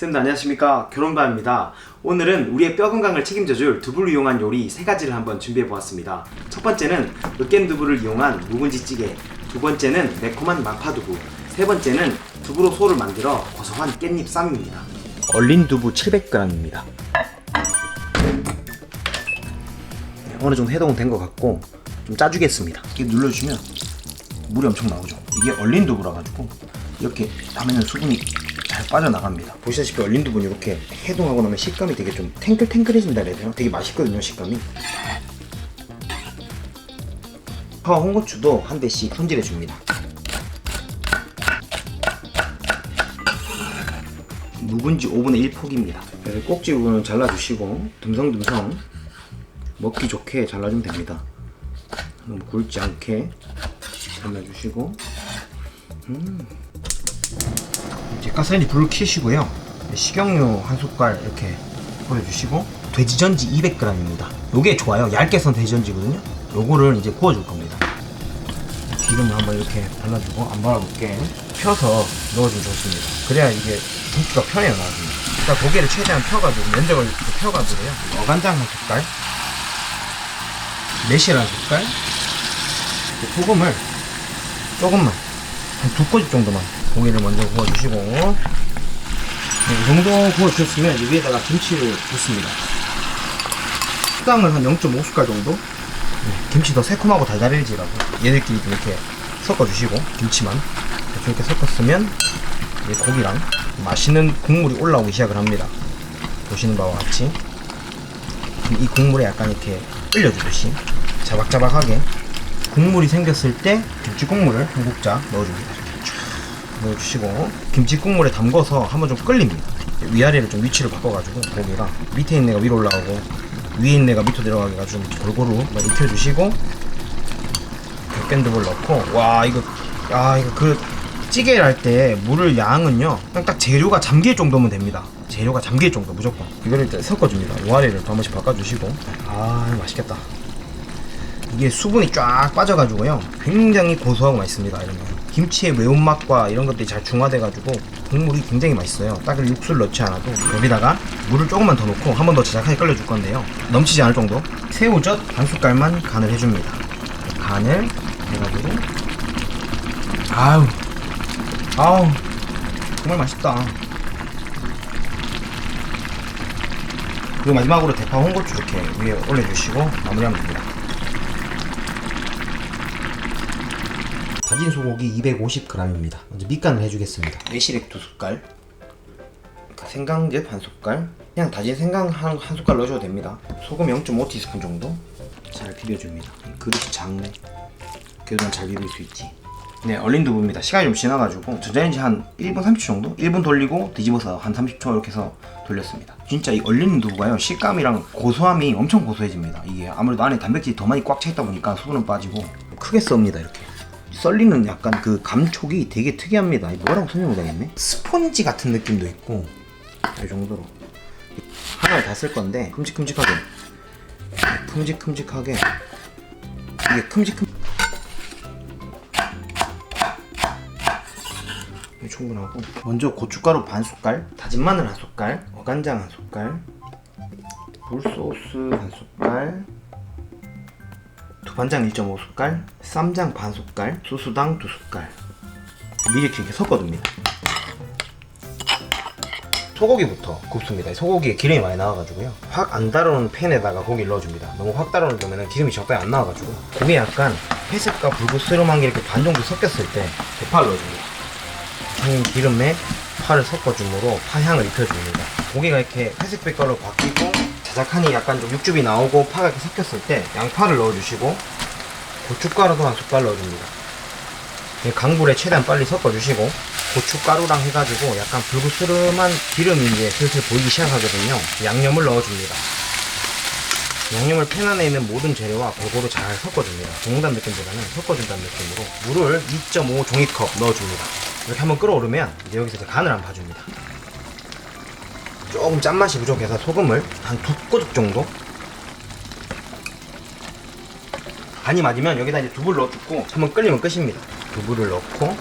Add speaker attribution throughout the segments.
Speaker 1: 쌤들 안녕하십니까, 결혼바입니다. 오늘은 우리의 뼈 건강을 책임져줄 두부를 이용한 요리 3가지를 한번 준비해보았습니다. 첫 번째는 으깬 두부를 이용한 묵은지찌개, 두 번째는 매콤한 마파두부, 세 번째는 두부로 소를 만들어 고소한 깻잎 쌈입니다. 얼린 두부 700g입니다. 어느 정도 해동은 된 것 같고 좀 짜주겠습니다. 이렇게 눌러주면 물이 엄청 나오죠. 이게 얼린 두부라 가지고 이렇게 하면 수분이 잘 빠져나갑니다. 보시다시피 얼린 두부는 이렇게 해동하고 나면 식감이 되게 좀 탱글탱글해진다 해야 되나? 되게 맛있거든요, 식감이. 파와 홍고추도 한 대씩 손질해 줍니다. 묵은지 5분의 1폭입니다. 꼭지 부분은 잘라주시고 듬성듬성 먹기 좋게 잘라주면 됩니다. 너무 굵지 않게 잘라주시고 이제 가스레인지 불을 켜시고요. 식용유 한 숟갈 이렇게 뿌려주시고 돼지전지 200g입니다. 요게 좋아요. 얇게 썬 돼지전지거든요. 요거를 이제 구워줄 겁니다. 기름을 한번 이렇게 발라주고 안 발라볼게 펴서 넣어주면 좋습니다. 그래야 이게 굽기가 편해요, 나중에. 일단 고기를 최대한 펴가지고 면적을 펴가지고요. 어간장 한 숟갈, 매실 한 숟갈, 소금을 조금만 한 2꼬집 정도만 고기를 먼저 구워주시고, 이 정도 구워주셨으면 위에다가 김치를 붓습니다. 수당을 한 0.5숟갈 정도. 김치 더 새콤하고 달달해지라고 얘들끼리 좀 이렇게 섞어주시고, 김치만 이렇게 섞었으면 이제 고기랑 맛있는 국물이 올라오기 시작을 합니다. 보시는 바와 같이 이 국물에 약간 이렇게 올려주듯이 자박자박하게 국물이 생겼을 때 김치 국물을 한 국자 넣어줍니다. 이렇게 쫙 넣어주시고 김치 국물에 담궈서 한번 좀 끓립니다. 위아래를 좀 위치를 바꿔가지고 고기가 밑에 있는 애가 위로 올라가고 위에 있는 애가 밑으로 내려가게 해가지고 좀 골고루 익혀주시고 으깬 두부를 넣고, 와 이거 그 찌개를 할 때 물을 양은요 그냥 딱 재료가 잠길 정도면 됩니다. 재료가 잠길 정도 무조건. 이거를 일단 섞어줍니다. 위아래를 또 한 번씩 바꿔주시고. 맛있겠다. 이게 수분이 쫙 빠져가지고요 굉장히 고소하고 맛있습니다. 이런 거 김치의 매운맛과 이런 것들이 잘 중화돼가지고 국물이 굉장히 맛있어요. 딱 육수를 넣지 않아도 여기다가 물을 조금만 더 넣고 한 번 더 자작하게 끓여줄 건데요, 넘치지 않을 정도. 새우젓 반 숟갈만 간을 해줍니다. 간을 해가지고 아우 정말 맛있다. 그리고 마지막으로 대파 홍고추 이렇게 위에 올려주시고 마무리하면 됩니다. 다진 소고기 250g입니다. 먼저 밑간을 해주겠습니다. 매실액 2숟갈, 생강즙 1숟갈, 그냥 다진 생강 한 숟갈 넣어줘도 됩니다. 소금 0.5티스푼 정도 잘 비벼줍니다. 그릇이 작네. 그래도 잘 비빌 수 있지. 네, 얼린 두부입니다. 시간이 좀 지나가지고 전자레인지 한 1분 30초 정도? 1분 돌리고 뒤집어서 한 30초 이렇게 해서 돌렸습니다. 진짜 이 얼린 두부가요, 식감이랑 고소함이 엄청 고소해집니다. 이게 아무래도 안에 단백질이 더 많이 꽉 차 있다 보니까 수분은 빠지고 크게 썹니다. 이렇게 썰리는 약간 그 감촉이 되게 특이합니다. 뭐라고 설명 못하겠네. 스폰지 같은 느낌도 있고, 이 정도로 하나를 다 쓸 건데 큼직큼직하게 이게 충분하고. 먼저 고춧가루 반 숟갈, 다진 마늘 한 숟갈, 어간장 한 숟갈, 굴소스 한 숟갈, 두반장 1.5숟갈, 쌈장 반 숟갈, 수수당 2숟갈 미리 이렇게 섞어줍니다. 소고기부터 굽습니다. 소고기에 기름이 많이 나와가지고요, 확 안 달아놓은 팬에다가 고기를 넣어줍니다. 너무 확 달아놓으면 기름이 적당히 안 나와가지고 고기에 약간 회색과 붉은스름한 게 이렇게 반 정도 섞였을 때 대파를 넣어줍니다. 기름에 파를 섞어줌으로 파향을 입혀줍니다. 고기가 이렇게 회색 빛깔로 바뀌고 자작하니 약간 좀 육즙이 나오고 파가 이렇게 섞였을 때 양파를 넣어주시고 고춧가루도 한 숟갈 넣어줍니다. 강불에 최대한 빨리 섞어주시고 고춧가루랑 해가지고 약간 불그스름한 기름이 이제 슬슬 보이기 시작하거든요. 양념을 넣어줍니다. 양념을 팬 안에 있는 모든 재료와 골고루 잘 섞어줍니다. 볶는다는 느낌보다는 섞어준다는 느낌으로 물을 2.5 종이컵 넣어줍니다. 이렇게 한번 끓어오르면 이제 여기서 이제 간을 한번 봐줍니다. 조금 짠맛이 부족해서 소금을 한 2꼬집 정도. 간이 맞으면 여기다 이제 두부를 넣어주고 한번 끓이면 끝입니다. 두부를 넣고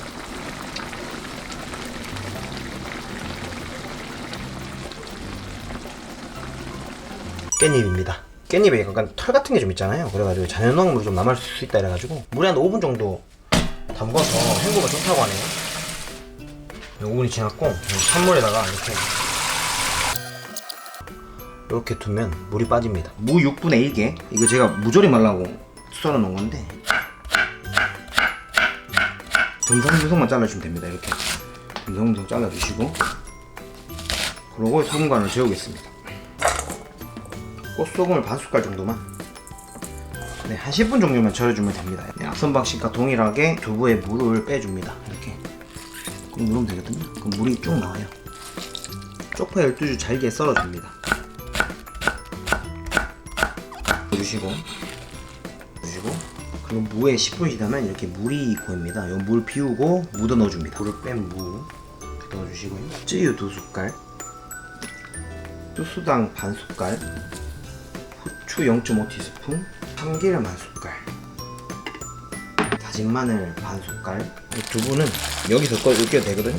Speaker 1: 깻잎입니다. 깻잎에 약간 털 같은 게 좀 있잖아요. 그래가지고 잔여농물이 좀 남을 수 있다 이래가지고 물에 한 5분 정도 담궈서 헹구면 좋다고 하네요. 5분이 지났고 찬물에다가 이렇게 두면 물이 빠집니다. 무 6분의 1개. 이거 제가 무조림하려고 썰어 놓은 건데 듬성듬성만 잘라주면 됩니다. 이렇게 듬성듬성 잘라주시고 그리고 소금간을 재우겠습니다. 꽃소금을 반 숟갈 정도만. 네, 한 10분 정도만 절여주면 됩니다. 네, 앞선 방식과 동일하게 두부에 물을 빼줍니다. 이렇게 그럼 누르면 되거든요. 그럼 물이 쭉 나와요. 쪽파 12줄 잘게 썰어줍니다. 주시고 그리고 무에 10분 지나면 이렇게 물이 고입니다. 이 물 비우고 묻어 넣어줍니다. 물을 뺀 무 넣어주시고요. 쯔유 2숟갈, 소스당 반 숟갈, 후추 0.5티스푼, 참기름 1숟갈, 다진 마늘 반 숟갈. 두부는 여기서 익혀도 되거든요.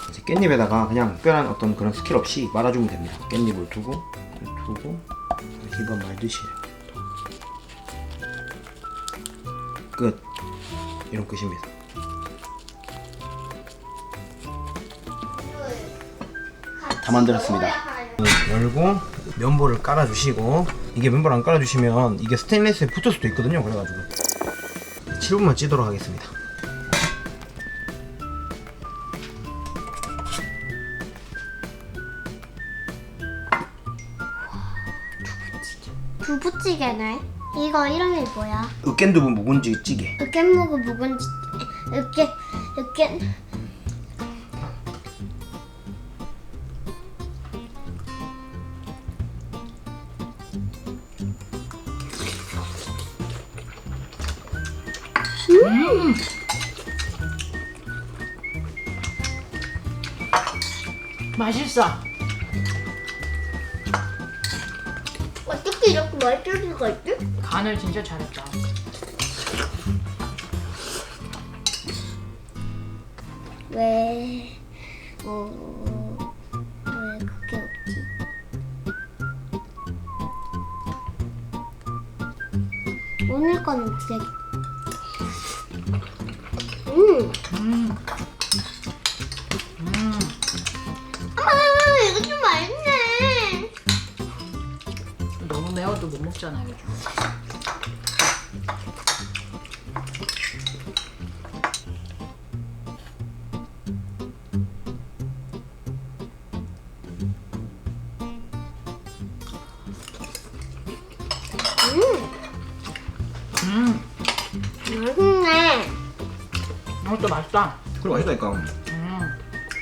Speaker 1: 이제 깻잎에다가 그냥 특별한 어떤 그런 스킬 없이 말아주면 됩니다. 깻잎을 두고 힙어 말듯이 끝. 이런 끝입니다. 다 만들었습니다. 열고 면보를 깔아주시고, 이게 면보를 안 깔아주시면 이게 스테인리스에 붙을 수도 있거든요. 그래가지고 7분만 찌도록 하겠습니다.
Speaker 2: 두부찌개네. 이거 이름이 뭐야?
Speaker 1: 으깬두부 묵은지 찌개.
Speaker 2: 으깬무고 묵은지 으깬
Speaker 3: 맛있어.
Speaker 2: 어떻게 이렇게 맛있을 수가 있지?
Speaker 3: 간을 진짜 잘했다.
Speaker 2: 왜 그게 없지? 오늘 건 되게 이거 좀 맛있네.
Speaker 3: 너무 매워도 못 먹잖아요, 요즘.
Speaker 2: 맛있네.
Speaker 3: 이것도 맛있다.
Speaker 1: 그래 맛있다니까.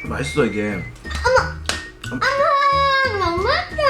Speaker 1: 맛있어 이게.
Speaker 2: 어머, 너무 맛있다.